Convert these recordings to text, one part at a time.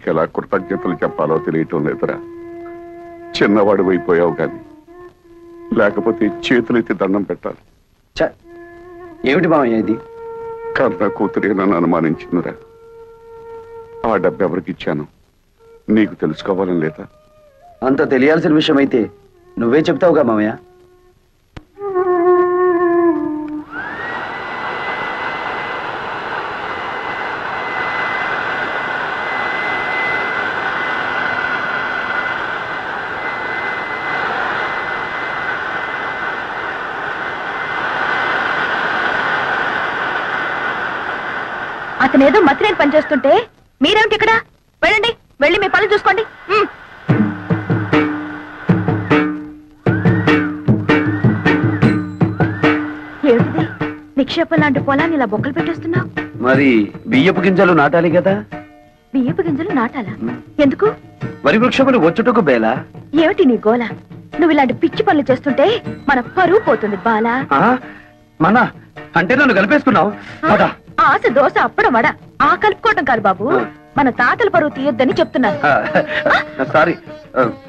నీకెలా కృతజ్ఞతలు చెప్పాలో తెలియటం లేదురా. చిన్నవాడు అయిపోయావు కానీ లేకపోతే చేతులెత్తి దండం పెట్టాలి. ఏమిటి మామయ్య ఇది? కన్న కూతురే నన్ను అనుమానించిందిరా. ఆ డబ్బు ఎవరికి ఇచ్చాను నీకు తెలుసుకోవాలని లేదా? అంత తెలియాల్సిన విషయం అయితే నువ్వే చెప్తావుగా మామయ్య. అతనేదో మత్రేని పనిచేస్తుంటే మీరేమిటి ఇక్కడ? వెళ్ళండి, వెళ్ళి మీ పనులు చూసుకోండి. ఏమిటిది? నిక్షేపం లాంటి పొలాన్ని ఇలా బొక్కలు పెట్టేస్తున్నావు. మరి బియ్యపు గింజలు నాటాలి కదా. బియ్యపు గింజలు నాటాలా? ఎందుకు? వరి వృక్షములు వచ్చుటకు బేలా. ఏమిటి నీ గోల? నువ్వు ఇలాంటి పిచ్చి పనులు చేస్తుంటే మన పరువు పోతుంది బాలా. మన అంటే నన్ను కలిపేసుకున్నావు. ఆశ దోశ అప్పడం వడ ఆ కలుపుకోవటం కాదు బాబు, మన తాతల పరువు తీయొద్దని చెప్తున్నాను. సారీ,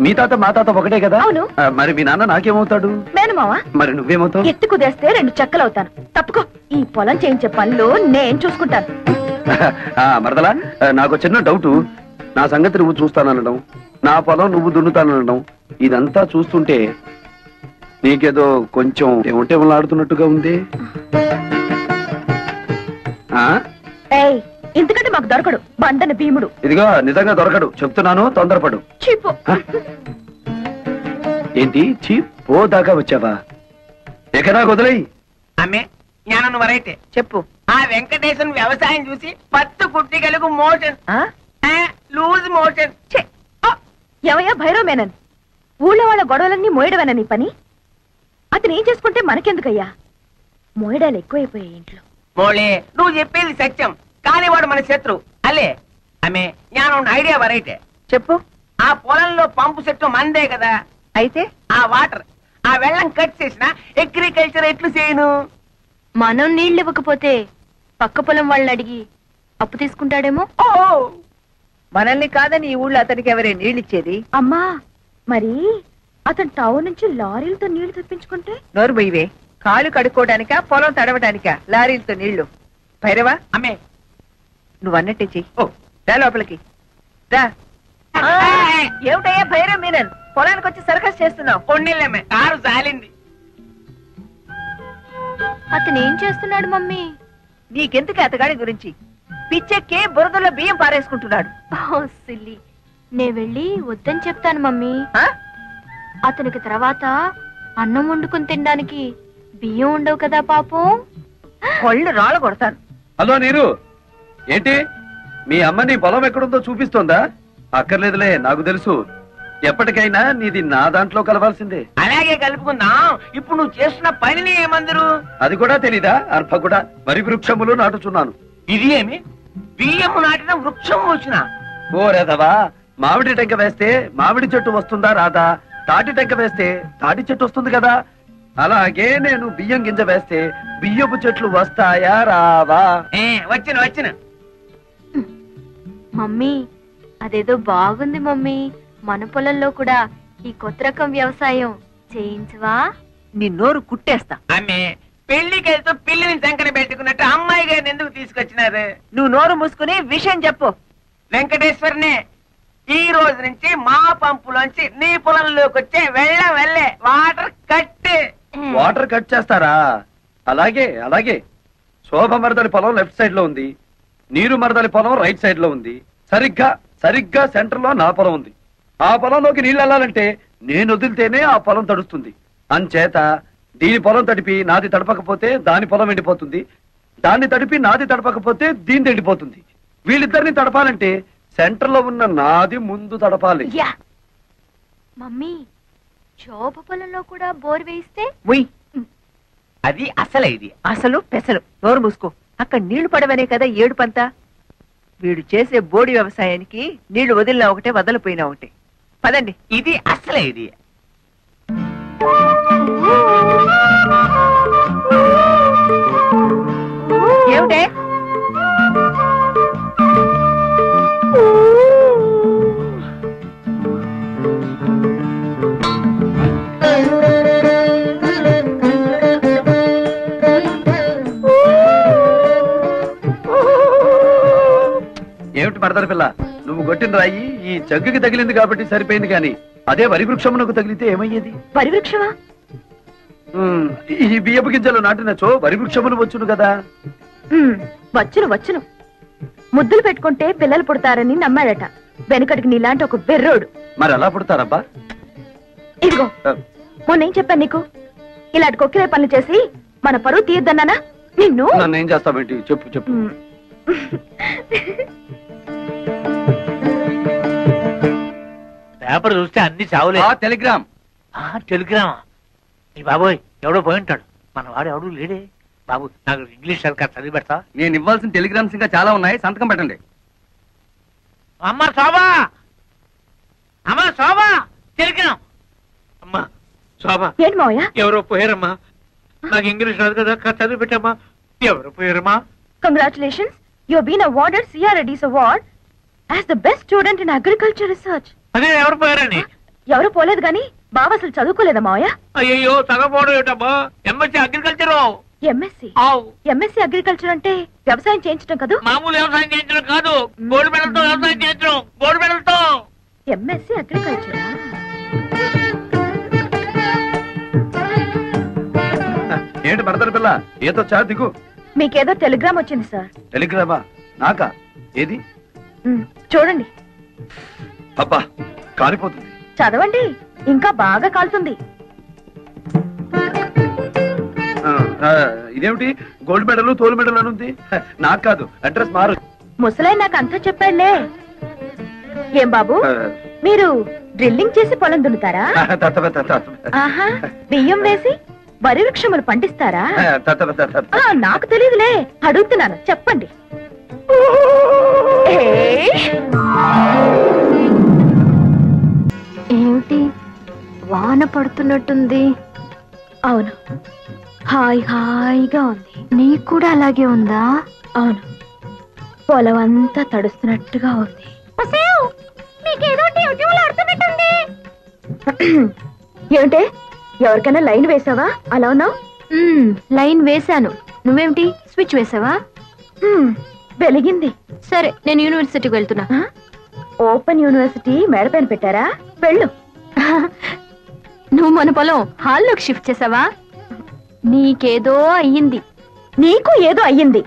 మీ తాత మా తాత ఒకటే కదా. అవును. మరి మీ నాన్న నాకేమవుతాడు? మేనమావా. మరి నువ్వేమవుతావు? ఎత్తి కుదేస్తే 2 చెక్కలవుతాను. తప్పుకో, ఈ పొలం చేయించే పనులు నేను చూసుకుంటాను. మరదలా, నాకు చిన్న డౌటు. నా సంగతి నువ్వు చూస్తాననడం, నా పొలం నువ్వు దున్నుతాననడం, ఇదంతా చూస్తుంటే నీకేదో కొంచెం ఏమంటేమలాడుతున్నట్టుగా ఉంది. ఇంతకంటే మాకు దొరకడు బండన భీముడు. ఇదిగో నిజంగా దొరకడు, చెప్తున్నాను, తొందరపడు. చీపు. ఏంటి చీపో దాకా వచ్చావా? ఎక్కడా వదిలేయి. అమ్మే జ్ఞానం వరైతే చెప్పు. ఆ వెంకటేశ్వర వ్యవసాయం చూసి పత్తు కుట్టిగలకు మోషన్, లూజ్ మోషన్. ఎవయా భైరవ మేనన్, ఊళ్ళో వాళ్ళ గొడవలన్నీ మోయడమేనా నీ పని? అతను ఏం చేసుకుంటే మనకెందుకయ్యా? మోయడాలు ఎక్కువైపోయాయి ఇంట్లో. మోళే, నువ్వు చెప్పేది సత్యం, కానీ వాడు మన శత్రు అలే. ఆమె జ్ఞానం ఐడియా వరైతే చెప్పు. ఆ పొలంలో పంపు సెట్టు మందే కదా, అయితే ఆ వాటర్ ఆ వెళ్ళం కట్ చేసిన అగ్రికల్చర్ ఎట్లు చేయను? మనం నీళ్ళు ఇవ్వకపోతే పక్క పొలం వాళ్ళని అడిగి అప్పు తీసుకుంటాడేమో. ఓ, మనల్ని కాదని ఈ ఊళ్ళో అతనికి ఎవరే నీళ్ళిచ్చేది? అమ్మా, మరి అతను టౌన్ నుంచి లారీలతో నీళ్లు తెప్పించుకుంటే? నోరు బొయ్యవే. కాలు కడుక్కోవడానికా పొలం తడవడానికా లారీలతో నీళ్లు? భైరవా, అమ్మే నువ్వు అన్నట్టే చెయ్యి. రా లోపలికి రా. ఏమిటయ్యా భైరవ మీనన్, పొలానికి వచ్చి సర్కస్ చేస్తున్నావు? కొన్నిళ్ళమ్మే, కారు జాలింది. అతను ఏం చేస్తున్నాడు మమ్మీ? నీకెందుకు అతగాడి గురించి? పిచ్చెక్కి బురదలో బియ్యం పారేసుకుంటున్నాడు. సిల్లి, నే వెళ్ళి వద్దని చెప్తాను మమ్మీ. అతనికి తర్వాత అన్నం వండుకుని తినడానికి బియ్యం ఉండవు కదా పాపం. కొళ్ళు రాళ్ళ కొడతాను. హలో నీరు, ఏంటి మీ అమ్మ నీ పొలం ఎక్కడుందో చూపిస్తోందా? అక్కర్లేదులే, నాకు తెలుసు. ఎప్పటికైనా నీది నా దాంట్లో కలవాల్సిందే. అలాగే కలుపుకుందాం. ఇప్పుడు నువ్వు చేస్తున్న పనిని ఏమందరు? అది కూడా తెలీదా? అర్భ కూడా వరి వృక్షములు నాటుచున్నాను. ఇది ఏమి బియ్యము నాటిన వృక్షం వచ్చిన? ఓ రేదవా, మామిడి టెంక వేస్తే మామిడి చెట్టు వస్తుందా రాదా? తాటి టెంక వేస్తే తాటి చెట్టు వస్తుంది కదా. అలాగే నేను బియ్యం గింజ వేస్తే బియ్యపు చెట్లు వస్తాయా రావా? వచ్చిన మమ్మీ, అదేదో బాగుంది మమ్మీ. మన పొలంలో కూడా ఈ కొత్త రకం వ్యవసాయం చేయించవా? నీ నోరు కుట్టేస్తా. ఆమె పెళ్లికి వెళ్తూ పిల్లిని సంకన పెట్టుకున్నట్టు అమ్మాయి గారిని ఎందుకు తీసుకొచ్చినారు? నువ్వు నోరు మూసుకుని విషయం చెప్పు. వెంకటేశ్వరనే, ఈ రోజు నుంచి మా పంపులోంచి నీ పొలంలోకి వచ్చే వెళ్ళే వాటర్ కట్. వాటర్ కట్ చేస్తారా? అలాగే అలాగే. శోభ మరదలి పొలం లెఫ్ట్ సైడ్ లో ఉంది, నీరు మరదలి పొలం రైట్ సైడ్ లో ఉంది. సరిగ్గా సెంటర్ లో నా పొలం ఉంది. ఆ పొలంలోకి నీళ్ళు వెళ్ళాలంటే నేను వదిలితేనే ఆ పొలం తడుస్తుంది. అంచేత దీని పొలం తడిపి నాది తడపకపోతే దాని పొలం ఎండిపోతుంది, దాన్ని తడిపి నాది తడపకపోతే దీని ఎండిపోతుంది. వీళ్ళిద్దరిని తడపాలంటే సెంటర్ లో ఉన్న నాది ముందు తడపాలి. మమ్మీ, శోభ పొలంలో కూడా బోర్ వేయిస్తే? అది అసలు ఇది అసలు పెసలు. నోరు మూసుకో. అక్కడ నీళ్లు పడవనే కదా ఏడుపంతా. వీడు చేసే బోడి వ్యవసాయానికి నీళ్లు వదిలినా ఒకటే, వదలిపోయినా ఒకటే. పదండి. ఇది అసలే ఇది. ఏమిటే? మడతారు పిల్ల, నువ్వు కొట్టిన రాయి ఈ జగ్గుకి తగిలింది కాబట్టి సరిపోయింది, కానీ అదే వరి వృక్షమునకు తగిలితే ఏమయ్యేది? వరి వృక్షమా? ఈ బియ్యపు గింజలు నాటినచో వరి వృక్షములు వచ్చును కదా. వచ్చును వచ్చును. ముద్దులు పెట్టుకుంటే పిల్లలు పుడతారని నమ్మాడట వెనకటికి నీలాంటి ఒక బెర్రోడు. మరి ఎలా పుడతారబ్బా? ఇదిగో మొన్నేం చెప్పాను నీకు, ఇలాంటి కొక్కిరే పనులు చేసి మన పరువు తీయద్దన్నానా నిన్ను? నన్ను ఏం చేస్తావేంటి? చెప్పు చెప్పు. పేపర్ చూస్తే అన్ని చావులే. టెలిగ్రామ్. టెలిగ్రామా? ఈ బాబోయ్ ఎవడో పోయి ఉంటాడు. మన వాడు ఎవడు లేడే. బాబు నాకు ఇంగ్లీష్ సరిగ్గా చదివి పెడతా. నేను ఇవ్వాల్సిన టెలిగ్రామ్స్ ఇంకా చాలా ఉన్నాయి, సంతకం పెట్టండి. అమ్మ శోభా, అమ్మ శోభా, టెలిగ్రామ్. అమ్మా శోభా, ఏంటి మావయ్య? ఎవరో పోయారమ్మా. నాకు ఇంగ్లీష్ రాదు కదా, చదివి పెట్టమ్మా. ఎవరో పోయారమ్మా. Congratulations, you have been awarded సిఆర్ఎడీస్ award as the best student in agriculture research. అదే ఎవరు పోయారని? ఎవరు పోలేదు గాని బావ అసలు చదువుకోలేదా మావయ్య? అయ్యో సగపోవడం ఏమిటమ్మా. MSc agriculture. ఎంఎస్సీ అగ్రికల్చర్ అంటే వ్యవసాయం చేయించడం కదా? మామూలు వ్యవసాయం చేయించడం కాదు, గోల్డ్ మెడల్ తో వ్యవసాయం చేయించడం. గోల్డ్ మెడల్ తో. MSc agriculture. ఏంటి మడతారు పిల్ల, ఏదో చా దిగు. మీకేదో టెలిగ్రామ్ వచ్చింది సార్. టెలిగ్రామా? నాకా? ఏది? చూడండి. అబ్బా కాలిపోతుంది. చదవండి, ఇంకా బాగా కాలుతుంది. ఇదేమిటి గోల్డ్ మెడల్ తోలు మెడల్ అని ఉంది? నాకు కాదు, అడ్రస్ మారు. ముసలాయి నాకు అంతా చెప్పాడులే. ఏం బాబు, మీరు డ్రిల్లింగ్ చేసి పొలం దున్నుతారా? ఆహా, బియ్యం వేసి వరి వృక్షములు పండిస్తారా? నాకు తెలియదులే, అడుగుతున్నాను, చెప్పండి. ఏమిటి వాన పడుతున్నట్టుంది? అవును, హాయ్ హాయిగా ఉంది. నీకు కూడా అలాగే ఉందా? అవును, పొలం అంతా తడుస్తున్నట్టుగా ఉంది. ఏమిటే, ఎవరికైనా లైన్ వేసావా? అలా ఉన్నావు. లైన్ వేశాను. నువ్వేమిటి స్విచ్ వేసావా? వెలిగింది. సరే, నేను యూనివర్సిటీకి వెళ్తున్నా. ఓపెన్ యూనివర్సిటీ మేడపైన పెట్టారా? వెళ్ళు. నువ్వు మన పొలం హాల్లోకి షిఫ్ట్ చేసావా? నీకేదో అయ్యింది. నీకు ఏదో అయ్యింది.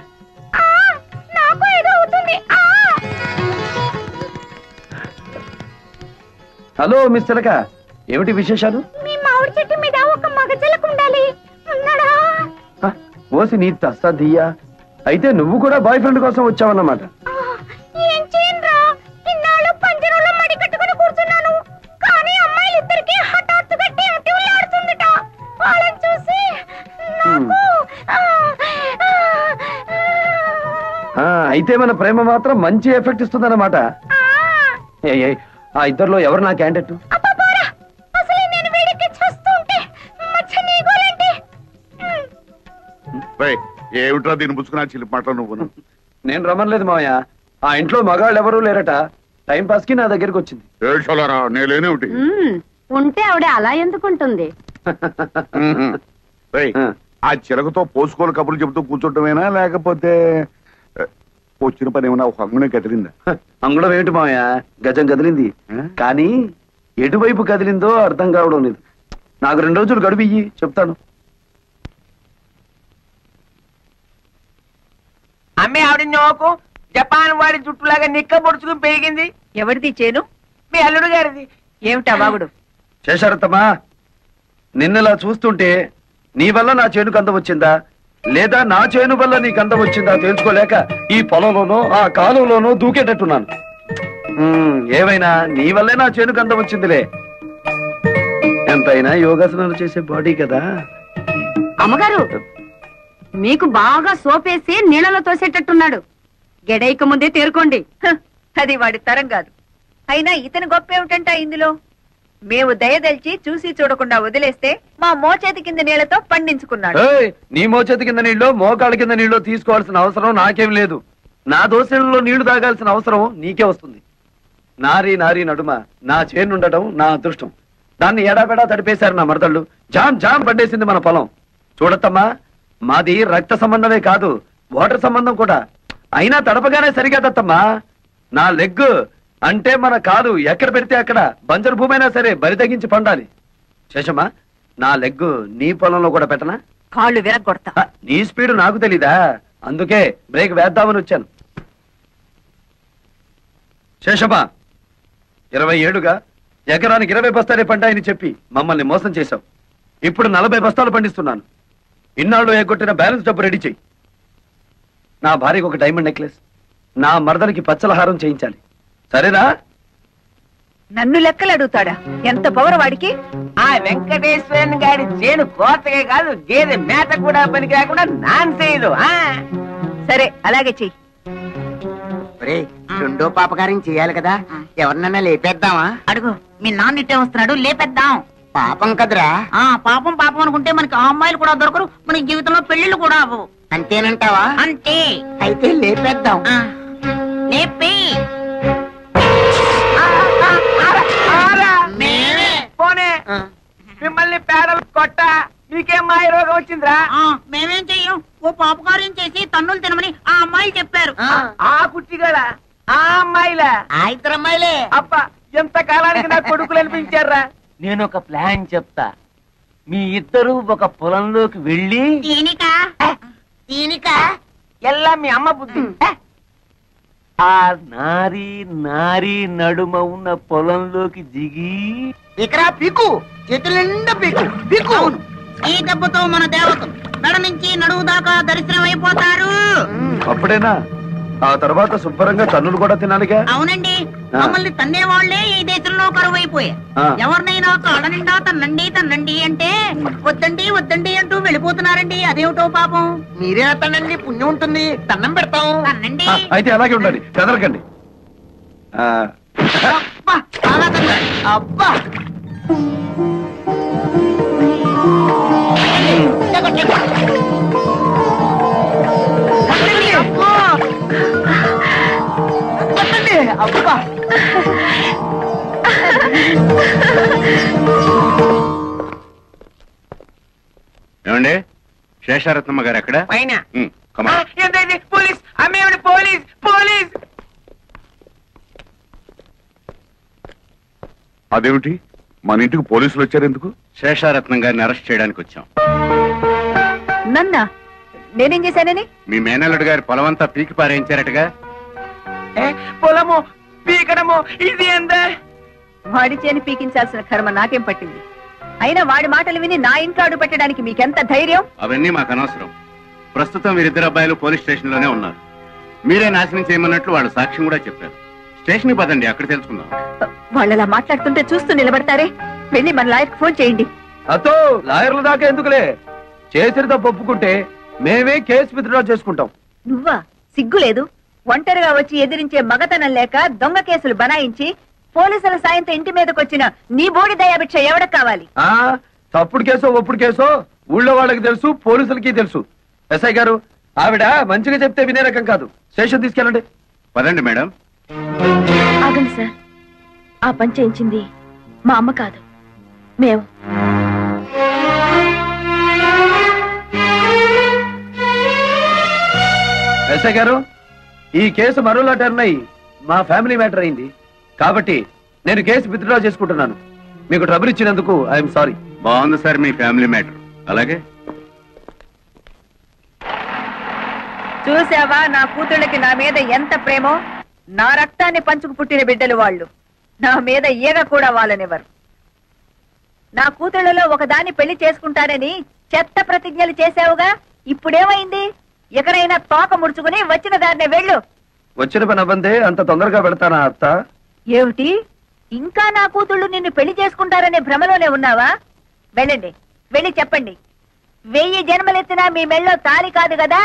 నాకు ఏదో అవుతుంది. హలో మిస్ చిలక, ఏమిటి విశేషాలు? మీ మామిడి చెట్టు మీద ఒక మగ చిలక ఉండాలి. ఉన్నాడా? ఓసి నీ తస్తా దియ్యా, అయితే నువ్వు కూడా బాయ్ ఫ్రెండ్ కోసం వచ్చావన్నమాట. ఏం చేయనురా, ఇన్నాళ్ళు పంజరంలో మడి కట్టుకుని కూర్చున్నాను, కానీ అమ్మాయిలు ఇద్దరికి హఠాత్తుగా టీవీ ఆడుతుందట. వాళ్ళని చూసి నాకు అయితే మన ప్రేమ మాత్రం మంచి ఎఫెక్ట్ ఇస్తుందన్నమాట. ఆ ఇద్దరులో ఎవరు నా క్యాండిడేట్? ఏమిట్రా దీన్ని పుచ్చుకున్నా చిలిపి మాటలు నువ్వు? నేను రమ్మలేదు మావయ్య, ఆ ఇంట్లో మగాళ్ళు ఎవరూ లేరట, టైం పాస్ కి నా దగ్గరికి వచ్చింది. ఏడ్చాలరా, నేనేమిటి? ఉంటే ఆవిడ అలా ఎందుకుంటుంది? ఆ చిలకతో పోసుకోలు కబుర్లు చెబుతూ కూర్చోటమేనా, లేకపోతే వచ్చిన పని ఏమన్నా ఒక అంగునే కదిలిందా? అంగుళం ఏమిటి మావయ్య, గజం కదిలింది, కానీ ఎటువైపు కదిలిందో అర్థం కావడం లేదు. నాకు 2 రోజులు గడువు ఇయ్యి, చెప్తాను. అమ్మే ఆవిడ నోకు జపాన్ వాడి జుట్టులాగా నిక్క పొడుచుకుని పెరిగింది. ఎవరిది చేను? మీ అల్లుడు గారిది. ఏమిటా బాగుడు? శేషారత్తమ్మా, నిన్నలా చూస్తుంటే నీ వల్ల నా చేనుకు అందం వచ్చిందా, లేదా నా చేను వల్ల నీకు అందం వచ్చిందా తెలుసుకోలేక ఈ పొలంలోనో ఆ కాలంలోనో దూకేటట్టున్నాను. ఏమైనా నీ వల్లే నా చేనుకు అందం వచ్చిందిలే. ఎంతైనా యోగాసనాలు చేసే బాడీ కదా. అమ్మగారు, మీకు బాగా సోపేసి నీళ్ళలో తోసేటట్టున్నాడు. గెడైక ముందే తేరుకోండి. అది వాడి తరం కాదు. అయినా ఇతని గొప్ప ఏమిటంట ఇందులో? మేము దయదల్చి చూసి చూడకుండా వదిలేస్తే మా మోచేతి కింద నీళ్లతో పండించుకున్నాడు. నీ మోచేతి కింద నీళ్ళు మోకాళ్ళ కింద నీళ్ళు తీసుకోవాల్సిన అవసరం నాకేం లేదు. నా దోశలలో నీళ్లు తాగాల్సిన అవసరం నీకే వస్తుంది. నారీ నారీ నడుమ నా చేనుండటం నా అదృష్టం. దాన్ని ఎడాపెడా తడిపేశారు నా మరదళ్ళు. జామ్ జామ్ పడ్డేసింది మన పొలం. చూడత్తమ్మా, మాది రక్త సంబంధమే కాదు, వాటర్ సంబంధం కూడా. అయినా తడపగానే సరిగా తత్తమ్మా. నా లెగ్ అంటే మన కాలు ఎక్కడ పెడితే అక్కడ బంజరు భూమి అయినా సరే బరి తగ్గించి పండాలి. శేషమ్మా, నా లెగ్ నీ పొలంలో కూడా పెట్టనా? కాళ్ళు విరగొడతా. నీ స్పీడ్ నాకు తెలీదా? అందుకే బ్రేక్ వేద్దామని వచ్చాను. శేషమ్మా, 20 ఏళ్లుగా ఎకరానికి 20 బస్తాలే పంటాయని చెప్పి మమ్మల్ని మోసం చేశావు. ఇప్పుడు 40 బస్తాలు పండిస్తున్నాను. ఇన్నాళ్ళు ఎగ్గొట్టిన బ్యాలెన్స్ డబ్బు రెడీ చెయ్యి. నా భార్యకు ఒక డైమండ్ నెక్లెస్, నా మరదలకి పచ్చలహారం చేయించాలి. సరేనా? నన్ను లెక్కలు అడుగుతాడా? ఎంత పవర్ వాడికి? ఆ వెంకటేశ్వరన్ గారి చేను కోతగా కాదు, గేదె మేత కూడా పనికి రాకుండా నాన్ చేయదు. సరే, అలాగే చెయ్యి. రెండో పాపకార్యం చేయాలి కదా, ఎవరినన్నా లేపేద్దామా? అడుగు, మీ నాన్న ఇట్టే వస్తున్నాడు, లేపేద్దాం. పాపం కదరా. పాపం పాపం అనుకుంటే మనకి ఆ అమ్మాయిలు కూడా దొరకరు, మన జీవితంలో పెళ్లిళ్ళు కూడా అవ్వవు. అంతేనంటావా? అంతే. అయితే లేపేద్దాం. లేపి పోనే మిమ్మల్ని పేడలు కొట్ట మీకేం మాయ రోగం వచ్చిందిరా? మేమేం చెయ్యం, ఓ పాపకార్యం చేసి తన్నులు తినమని ఆ అమ్మాయి చెప్పారు. ఆ కుట్టిగల ఆ అమ్మాయిలా? ఆ ఇద్దరు అమ్మాయిలే. అబ్బా, ఎంత కాలానికి నా కొడుకులు అనిపించారా? నేను ఒక ప్లాన్ చెప్తా. మీ ఇద్దరు ఒక పొలంలోకి వెళ్ళి దీనిక ఎల్లా మీ అమ్మ బుద్ధి. ఆ నారి నారి నడుమ ఉన్న పొలంలోకి దిగి ఇక్కడ పీకు, చేతుల నిండా పీకు పీకు. ఈ దెబ్బతో మన దేవతలు మెడ నుంచి నడువు దాకా దర్శనం అయిపోతారు. అప్పుడేనా? ఆ తర్వాత శుభ్రంగా తన్నులు కూడా తినాలిగా. అవునండి, మమ్మల్ని తన్నే వాళ్లే ఈ దేశంలో కరువు అయిపోయా. ఎవరినైనా కాళ్ళ నిండా తన్నండి తన్నండి అంటే వద్దండి వద్దండి అంటూ వెళ్ళిపోతున్నారండి. అదేమిటో పాపం. మీరే తనండి, పుణ్యం ఉంటుంది, దండం పెడతాం. తన్నండి. అయితే అలాగే ఉండండి, కదలకండి. అబ్బా, చాలా తన్నాడు. అబ్బా, అబ్బా. ఏమండి, శేషారత్నమ్మ గారు ఎక్కడ? పైన. కమాన్. పోలీస్ అమ్మేవాడి, పోలీస్ పోలీస్. అదేమిటి, మన ఇంటికి పోలీసులు వచ్చారు ఎందుకు? శేషారత్నం గారిని అరెస్ట్ చేయడానికి వచ్చాం. నన్నా? నేనేం చేశానని? మీ మేనల్లుడు గారి పొలమంతా పీకి పారేయించారటగా. పొలము పీకడము ఇది ఎంత? వాడి చేని పీకించాల్సిన కర్మ నాకేం పట్టింది? అయినా వాడి మాటలు విని నా ఇంట్లో అడుగు పెట్టడానికి మీకెంత ధైర్యం? అవన్నీ మాకు అనవసరం. ప్రస్తుతం వీరిద్దరు అబ్బాయిలు పోలీస్ స్టేషన్ లోనే ఉన్నారు. మీరే నాశనం చేయమన్నట్లు వాళ్ళు సాక్ష్యం కూడా చెప్పారు. స్టేషన్ కి పదండి, అక్కడ తెలుసుకుందాం. వాళ్ళలా మాట్లాడుతుంటే చూస్తూ నిలబడతారే? వెళ్ళి మన లాయర్కి ఫోన్ చేయండి. అతో లాయర్ల దాకా ఎందుకులే, చేసిన తప్పు ఒప్పుకుంటే మేమే కేసు విత్డ్రా చేసుకుంటాం. నువ్వా? సిగ్గులేదు? ఒంటరిగా వచ్చి ఎదిరించే మగతనం లేక దొంగ కేసులు బనాయించి పోలీసుల సాయంతో ఇంటి మీదకి వచ్చిన నీ బోడి దయాభిక్ష ఎవడకు కావాలి? తప్పుడు కేసో ఒప్పుడు కేసో ఊళ్ళో వాళ్ళకి తెలుసు, పోలీసులకి తెలుసు. ఎస్ఐ గారు, ఆవిడ మంచిగా చెప్తే వినే రకం కాదు. స్టేషన్ తీసుకెళ్ళండి. పదండి మేడం. ఆగండి సార్, ఆ పని చేయించింది మా అమ్మ కాదు, మేము. ఎస్ఐ గారు, ఈ కేసు మరోలా టర్న్ అయ్యి మా ఫ్యామిలీ మ్యాటర్ అయింది కాబట్టి నేను కేసు విత్డ్రా చేసుకుంటున్నాను. మీకు ట్రబుల్ ఇచ్చినందుకు ఐఎమ్ సారీ. బాగుంది సార్ మీ ఫ్యామిలీ మ్యాటర్. అలాగే చూసావా నా కూతుళ్ళకి నా మీద ఎంత ప్రేమో? నా రక్తాన్ని పంచుకు పుట్టిన బిడ్డలు వాళ్ళు. నా మీద ఈగ కూడా వాళ్ళనివ్వరు. నా కూతుళ్ళలో ఒకదాన్ని పెళ్లి చేసుకుంటానని చెత్త ప్రతిజ్ఞలు చేసావుగా, ఇప్పుడేమైంది? ఎక్కడైనా తోక ముడుచుకుని వచ్చిన దారినే వెళ్ళు. వచ్చిన పని అవ్వందే అంత తొందరగా పెడతానా అత్త? ఏమిటి, ఇంకా నా కూతుళ్ళు నిన్ను పెళ్లి చేసుకుంటారనే భ్రమలోనే ఉన్నావా? వెళ్ళండి, వెళ్ళి చెప్పండి. 1000 జన్మలెత్తినా మీ మెళ్ళో తాలి కాదు కదా,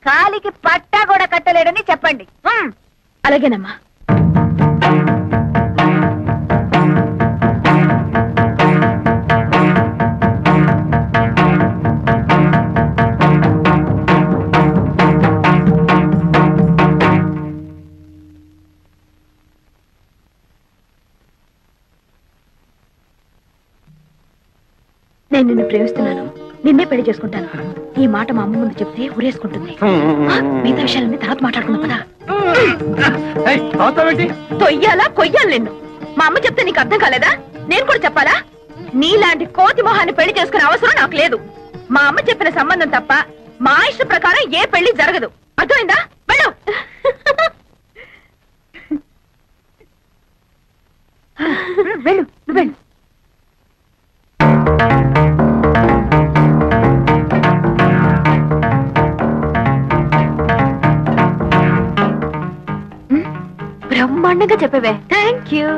కాలికి పట్టా కూడా కట్టలేడని చెప్పండి. అలాగేనమ్మా. నేను నిన్ను ప్రేమిస్తున్నాను, నిన్నే పెళ్లి చేసుకుంటాను. ఈ మాట మా అమ్మ ముందు చెప్తే ఊరేసుకుంటుంది. మిగతా విషయాలన్నీ తర్వాత మాట్లాడుకుందాం కదా. అవుతావేంటి? తొయ్యాలా కొయ్యాలి నిన్ను. మా అమ్మ చెప్తే నీకు అర్థం కాలేదా? నేను కూడా చెప్పాలా? నీలాంటి కోతి మొహాన్ని పెళ్లి చేసుకునే అవసరం నాకు లేదు. మా అమ్మ చెప్పిన సంబంధం తప్ప మా ఇష్ట ప్రకారం ఏ పెళ్లి జరగదు. అర్థమైందా? వెళ్ళు. వెళ్ళు, నువ్వు వెళ్ళు. బ్రహ్మాండంగా చెప్పవే. Thank you.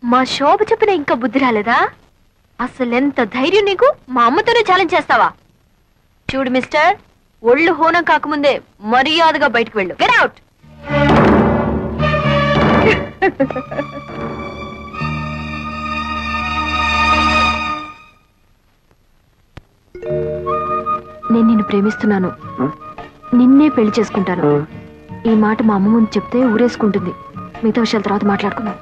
మా శోభ చెప్పిన ఇంకా బుద్ధి రాలేదా? అసలెంత ధైర్యం నీకు? మా అమ్మతోనే ఛాలెంజ్ చేస్తావా? చూడు మిస్టర్, ఒళ్ళు హోనం కాకముందే మర్యాదగా బయటకు వెళ్ళు. Get out. నేను నిన్ను ప్రేమిస్తున్నాను, నిన్నే పెళ్లి చేసుకుంటాను. ఈ మాట మా అమ్మ ముందు చెప్తే ఊరేసుకుంటుంది. మిగతా విషయాల తర్వాత మాట్లాడుకుందాం.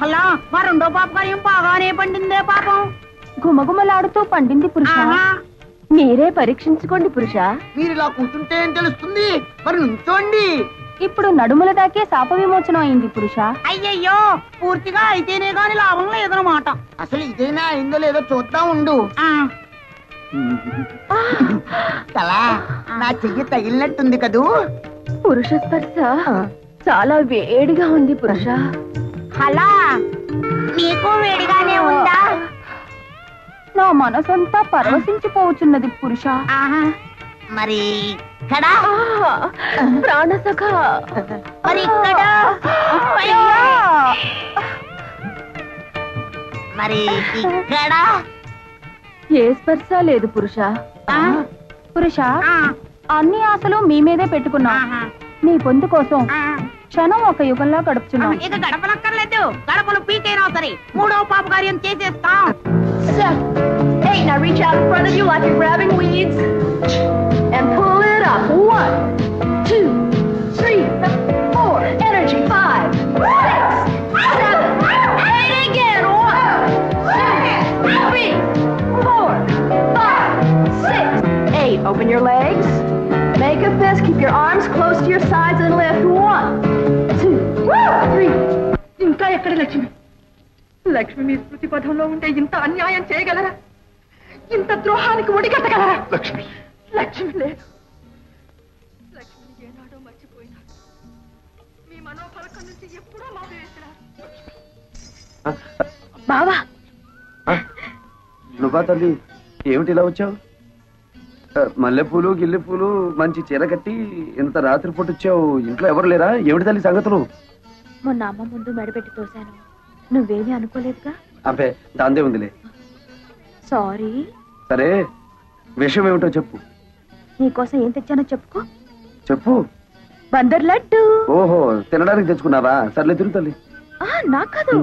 అలా మా రెండో పాపకార్యం బాగానే పండిందే పాపం. గుమగుమలాడుతూ పండింది పురుష. మీరే పరీక్షించుకోండి పురుష. మీరు ఇలా కూర్చుంటే ఏం తెలుస్తుంది? మరి నుంచోండి. ఇప్పుడు నడుముల దాకే శాప విమోచనం అయింది పురుష. అయ్యయ్యో, పూర్తిగా అయితేనే గాని లాభం లేదన్నమాట. అసలు ఇదేనా అయిందో లేదో చూద్దాం ఉండు. కలా నా చెయ్యి తగిలినట్టుంది కదూ? పురుష స్పర్శ చాలా వేడిగా ఉంది పురుష. అలా నీకు వేడిగానే ఉందా? నా మనసంతా పరవశించిపోవచ్చున్నది పురుష. మరి ఇక్కడ ప్రాణసఖ. మరి ఇక్కడ మరి ఇక్కడ ఏ స్పర్శ లేదు పురుష. పురుష, అన్ని ఆశలు మీ మీదే పెట్టుకున్నా. మీ పొందు కోసం క్షణం ఒక యుగంలో గడుపుతున్నాం. ఇక గడపలక్కర్లేదు, గడపలు పీకైనా సరే మూడో పాపకార్యం చేసేస్తాం. Hey, now reach out in front of you like you're grabbing weeds and pull it up. 1, 2, 3, 4. Energy. 5, 6, 7, 8 again. 1, 2, 3, 4, 5, 6, 8. Open your legs. Make a fist. Keep your arms close to your sides and lift. 1, 2, 3. ఇంకా ఎక్కడ లక్ష్మి? లక్ష్మి మీ స్మృతి పథంలో ఉంటే ఇంత అన్యాయం చేయగలరా? ఇంత ద్రోహానికి ఒడిగట్టగలరా? లక్ష్మి లక్ష్మి లేదు. లక్ష్మిని ఏనాడో మర్చిపోయినాడు. మీ మనోఫలకం నుంచి ఎప్పుడో మావేసినారు. బావా, నువ్వా తల్లి? ఏమిటి ఇలా వచ్చావు? మల్లెపూలు గిల్లెపూలు మంచి చీర కట్టి ఇంత రాత్రి పూట వచ్చావు. ఇంట్లో ఎవరు లేరా? ఏమిటి తల్లి సంగతులు? మొన్న అమ్మ ముందు మెడబెట్టి తోశాను. నువ్వేమీ అనుకోలేదుగా? అబ్బే, దాందే ఉందిలే. సారీ. సరే, విషయం ఏమిటో చెప్పు. నీకోసం ఏం తెచ్చానో చెప్పుకో. చెప్పు. బందర్ లడ్డు. ఓహో, తినడానికి తెచ్చుకున్నావా? సర్లే తిరుగు తల్లి. నాకు కాదు,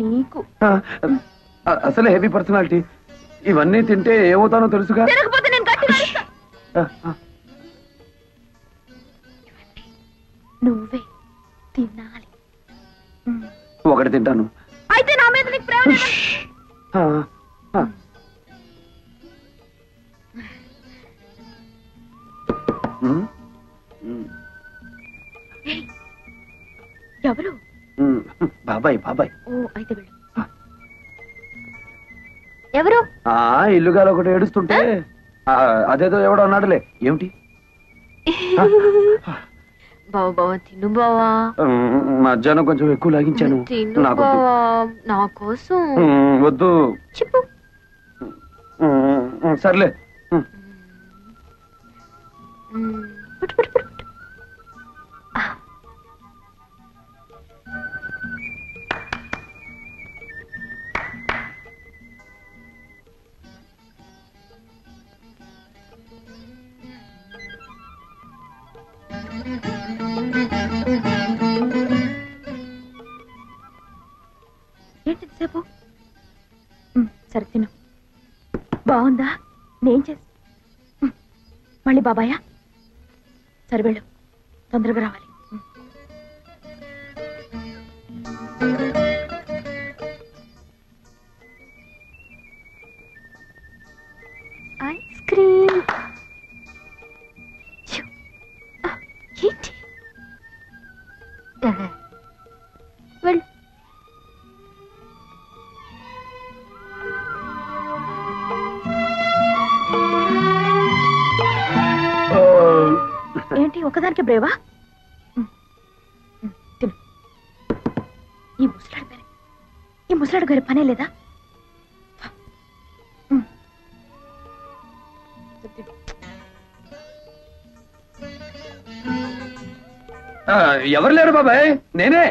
నీకు. అసలే హెవీ పర్సనాలిటీ. ఇవన్నీ తింటే ఏమవుతానో తెలుసుగా. తినకపోతే నేను గట్టిగా అరుస్తా. నువ్వే తినాలి. ఒకటి తింటాను. అయితే నా మీద నీకు ప్రేమ లేదా? ఎవరు? బాబాయ్. బాబాయ్. ఓ, అయితే వెళ్ళు. ఎవరు? ఇల్లుగాలు ఒకటి ఏడుస్తుంటే అదేదో ఎవడో అన్నాడులే. ఏమిటి? బావా బావా తిను బావా. మధ్యాహ్నం కొంచెం ఎక్కువ లాగించాను. నా కోసం. వద్దు. చెప్పు. సర్లే. పట్టు పట్టు పట్టు. ఏంటి సేపు? సరే తిను. బాగుందా? నేను చేసి మళ్ళీ బాబాయా? సరే వెళ్ళు, తొందరగా రావాలి. Ice cream. ఏంటి? వెళ్ళు. ఏంటి ఒకదానికి బ్రేవా? తిను. ఈ ముసలాడు గారి పనే లేదా? ఎవరు లేరు బాబాయ్, నేనే.